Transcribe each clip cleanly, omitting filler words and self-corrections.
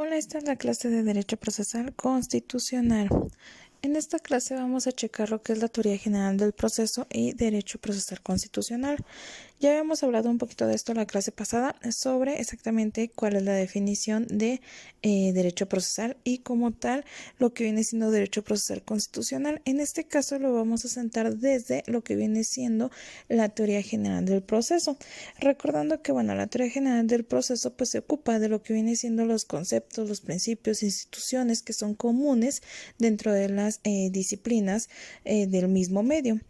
Hola, esta es la clase de Derecho Procesal Constitucional. En esta clase vamos a checar lo que es la teoría general del proceso y Derecho Procesal Constitucional. Ya habíamos hablado un poquito de esto en la clase pasada sobre exactamente cuál es la definición de derecho procesal y como tal lo que viene siendo derecho procesal constitucional. En este caso lo vamos a sentar desde lo que viene siendo la teoría general del proceso. Recordando que la teoría general del proceso pues se ocupa de lo que viene siendo los conceptos, los principios, instituciones que son comunes dentro de las disciplinas del mismo medio.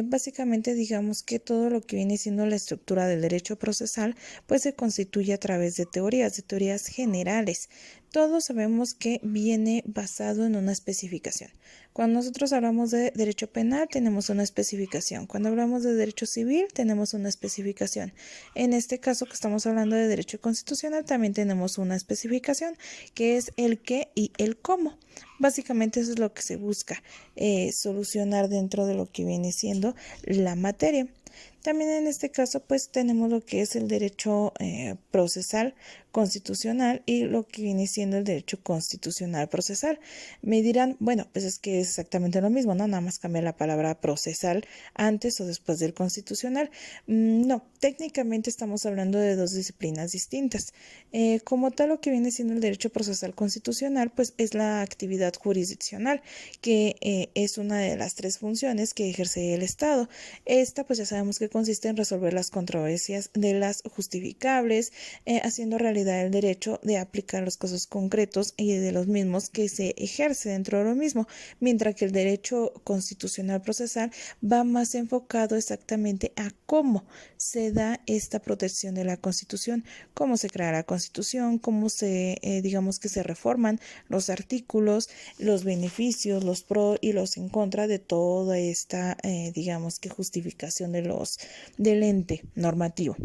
Básicamente digamos que todo lo que viene siendo la estructura del derecho procesal pues se constituye a través de teorías generales. Todos sabemos que viene basado en una especificación. Cuando nosotros hablamos de derecho penal tenemos una especificación. Cuando hablamos de derecho civil tenemos una especificación. En este caso que estamos hablando de derecho constitucional también tenemos una especificación que es el qué y el cómo. Básicamente eso es lo que se busca solucionar dentro de lo que viene siendo la materia. También en este caso pues tenemos lo que es el derecho procesal constitucional y lo que viene siendo el derecho constitucional procesal. Me dirán, pues es que es exactamente lo mismo, ¿no? Nada más cambia la palabra procesal antes o después del constitucional. No, técnicamente estamos hablando de dos disciplinas distintas. Como tal, lo que viene siendo el derecho procesal constitucional pues es la actividad jurisdiccional, que es una de las tres funciones que ejerce el Estado. Esta pues ya sabemos que consiste en resolver las controversias de las justificables, haciendo realidad el derecho de aplicar los casos concretos y de los mismos que se ejerce dentro de lo mismo, mientras que el derecho constitucional procesal va más enfocado exactamente a cómo se da esta protección de la Constitución, cómo se crea la Constitución, cómo digamos que se reforman los artículos, los beneficios, los pro y los en contra de toda esta, digamos que justificación del ente normativo.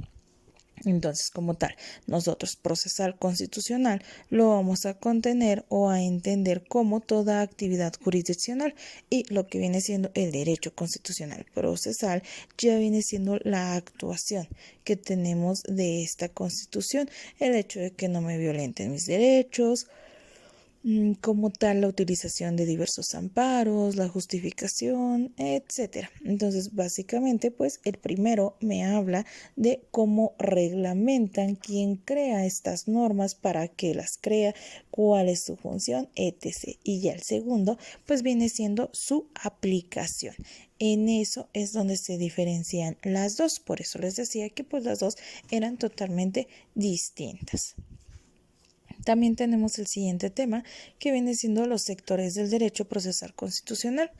Entonces, como tal, nosotros procesal constitucional lo vamos a contener o a entender como toda actividad jurisdiccional, y lo que viene siendo el derecho constitucional procesal ya viene siendo la actuación que tenemos de esta Constitución, el hecho de que no me violenten mis derechos, como tal la utilización de diversos amparos, la justificación, etcétera. Entonces, básicamente, pues el primero me habla de cómo reglamentan, quién crea estas normas, para qué las crea, cuál es su función, etc. Y ya el segundo, pues viene siendo su aplicación. En eso es donde se diferencian las dos. Por eso les decía que pues las dos eran totalmente distintas. También tenemos el siguiente tema, que viene siendo los sectores del derecho procesal constitucional.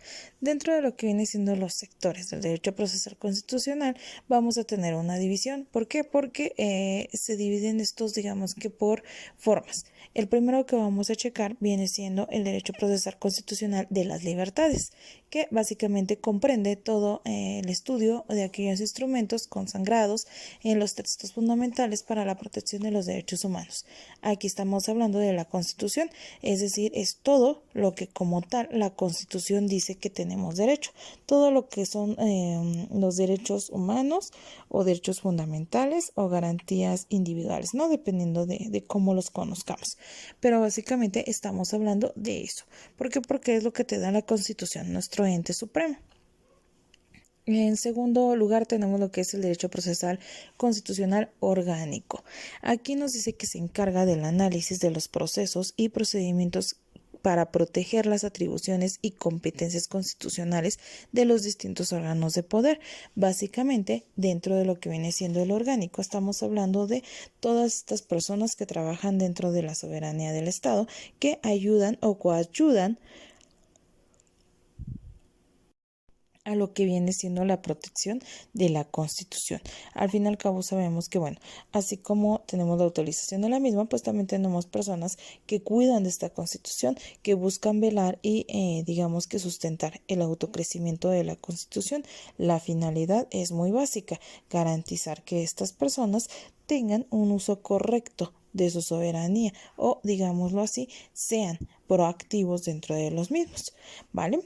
Dentro de lo que viene siendo los sectores del derecho procesal constitucional, vamos a tener una división. ¿Por qué? Porque se dividen estos, digamos que por formas. El primero que vamos a checar viene siendo el derecho procesal constitucional de las libertades, que básicamente comprende todo el estudio de aquellos instrumentos consagrados en los textos fundamentales para la protección de los derechos humanos. Aquí estamos hablando de la Constitución, es decir, es todo lo que como tal la Constitución dice que tenemos derecho, todo lo que son los derechos humanos o derechos fundamentales o garantías individuales, ¿no? Dependiendo de cómo los conozcamos. Pero básicamente estamos hablando de eso. ¿Por qué? Porque es lo que te da la Constitución, nuestro ente supremo. En segundo lugar tenemos lo que es el derecho procesal constitucional orgánico. Aquí nos dice que se encarga del análisis de los procesos y procedimientos para proteger las atribuciones y competencias constitucionales de los distintos órganos de poder. Básicamente, dentro de lo que viene siendo el orgánico, estamos hablando de todas estas personas que trabajan dentro de la soberanía del Estado, que ayudan o coayudan a lo que viene siendo la protección de la Constitución. Al fin y al cabo sabemos que, así como tenemos la utilización de la misma, pues también tenemos personas que cuidan de esta Constitución, que buscan velar y digamos que sustentar el autocrecimiento de la Constitución. La finalidad es muy básica: garantizar que estas personas tengan un uso correcto de su soberanía, o digámoslo así, sean proactivos dentro de los mismos, ¿vale?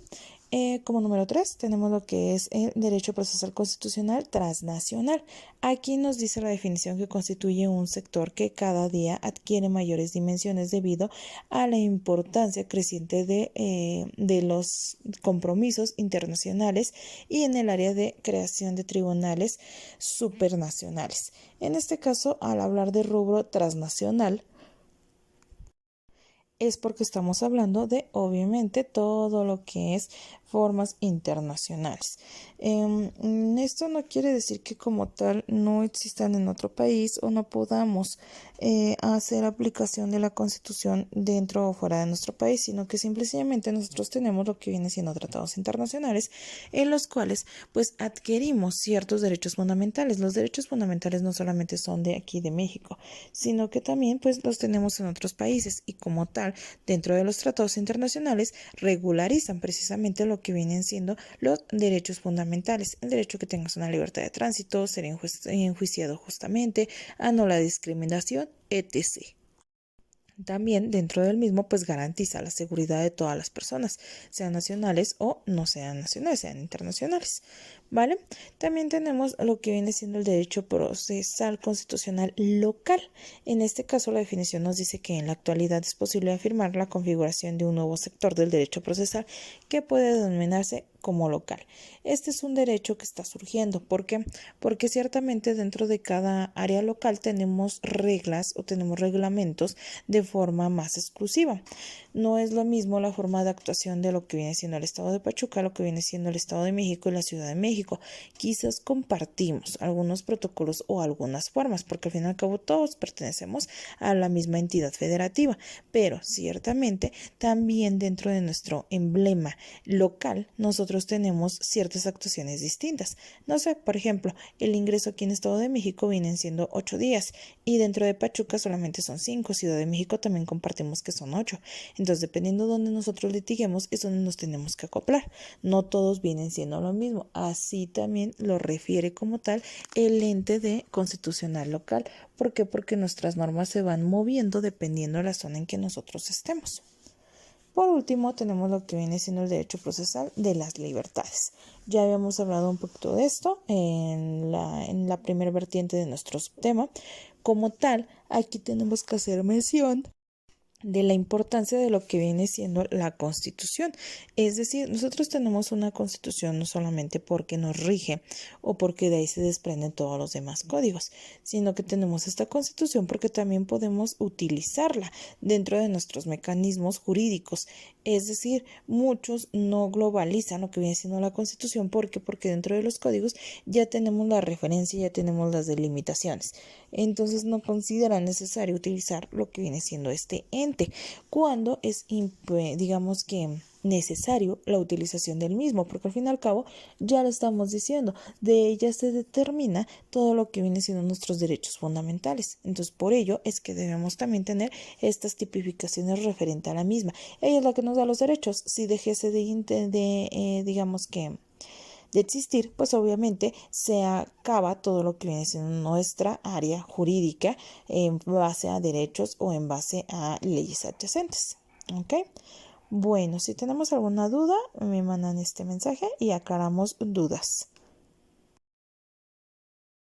Como número 3 tenemos lo que es el derecho procesal constitucional transnacional. Aquí nos dice la definición que constituye un sector que cada día adquiere mayores dimensiones debido a la importancia creciente de los compromisos internacionales y en el área de creación de tribunales supernacionales. En este caso, al hablar de rubro transnacional, es porque estamos hablando de, obviamente, todo lo que es formas internacionales. Esto no quiere decir que como tal no existan en otro país o no podamos hacer aplicación de la Constitución dentro o fuera de nuestro país, sino que simplemente nosotros tenemos lo que viene siendo tratados internacionales en los cuales pues adquirimos ciertos derechos fundamentales. Los derechos fundamentales no solamente son de aquí de México, sino que también pues los tenemos en otros países y como tal dentro de los tratados internacionales regularizan precisamente lo que vienen siendo los derechos fundamentales, el derecho a que tengas una libertad de tránsito, ser enjuiciado justamente, a no la discriminación, etc. También dentro del mismo pues garantiza la seguridad de todas las personas, sean nacionales o no sean nacionales, sean internacionales, ¿vale? También tenemos lo que viene siendo el derecho procesal constitucional local. En este caso la definición nos dice que en la actualidad es posible afirmar la configuración de un nuevo sector del derecho procesal que puede denominarse como local. Este es un derecho que está surgiendo. ¿Por qué? Porque ciertamente dentro de cada área local tenemos reglas o tenemos reglamentos de forma más exclusiva. No es lo mismo la forma de actuación de lo que viene siendo el Estado de Pachuca, lo que viene siendo el Estado de México y la Ciudad de México. Quizás compartimos algunos protocolos o algunas formas, porque al fin y al cabo todos pertenecemos a la misma entidad federativa, pero ciertamente también dentro de nuestro emblema local nosotros tenemos ciertas actuaciones distintas. No sé, por ejemplo, el ingreso aquí en Estado de México vienen siendo 8 días y dentro de Pachuca solamente son 5, Ciudad de México también compartimos que son 8. Entonces, dependiendo de dónde nosotros litiguemos, es donde nos tenemos que acoplar. No todos vienen siendo lo mismo. Así también lo refiere como tal el ente de constitucional local. ¿Por qué? Porque nuestras normas se van moviendo dependiendo de la zona en que nosotros estemos. Por último, tenemos lo que viene siendo el derecho procesal de las libertades. Ya habíamos hablado un poquito de esto en la primera vertiente de nuestro tema. Como tal, aquí tenemos que hacer mención de la importancia de lo que viene siendo la Constitución. Es decir, nosotros tenemos una Constitución no solamente porque nos rige o porque de ahí se desprenden todos los demás códigos, sino que tenemos esta Constitución porque también podemos utilizarla dentro de nuestros mecanismos jurídicos. Es decir, muchos no globalizan lo que viene siendo la Constitución porque dentro de los códigos ya tenemos la referencia, ya tenemos las delimitaciones. Entonces no consideran necesario utilizar lo que viene siendo este ente cuando es, digamos que necesario la utilización del mismo, porque al fin y al cabo ya lo estamos diciendo, de ella se determina todo lo que viene siendo nuestros derechos fundamentales. Entonces por ello es que debemos también tener estas tipificaciones referente a la misma. Ella es la que nos da los derechos. Si dejese digamos que de existir, pues obviamente se acaba todo lo que viene siendo nuestra área jurídica en base a derechos o en base a leyes adyacentes. ¿Ok? Bueno, si tenemos alguna duda, me mandan este mensaje y aclaramos dudas.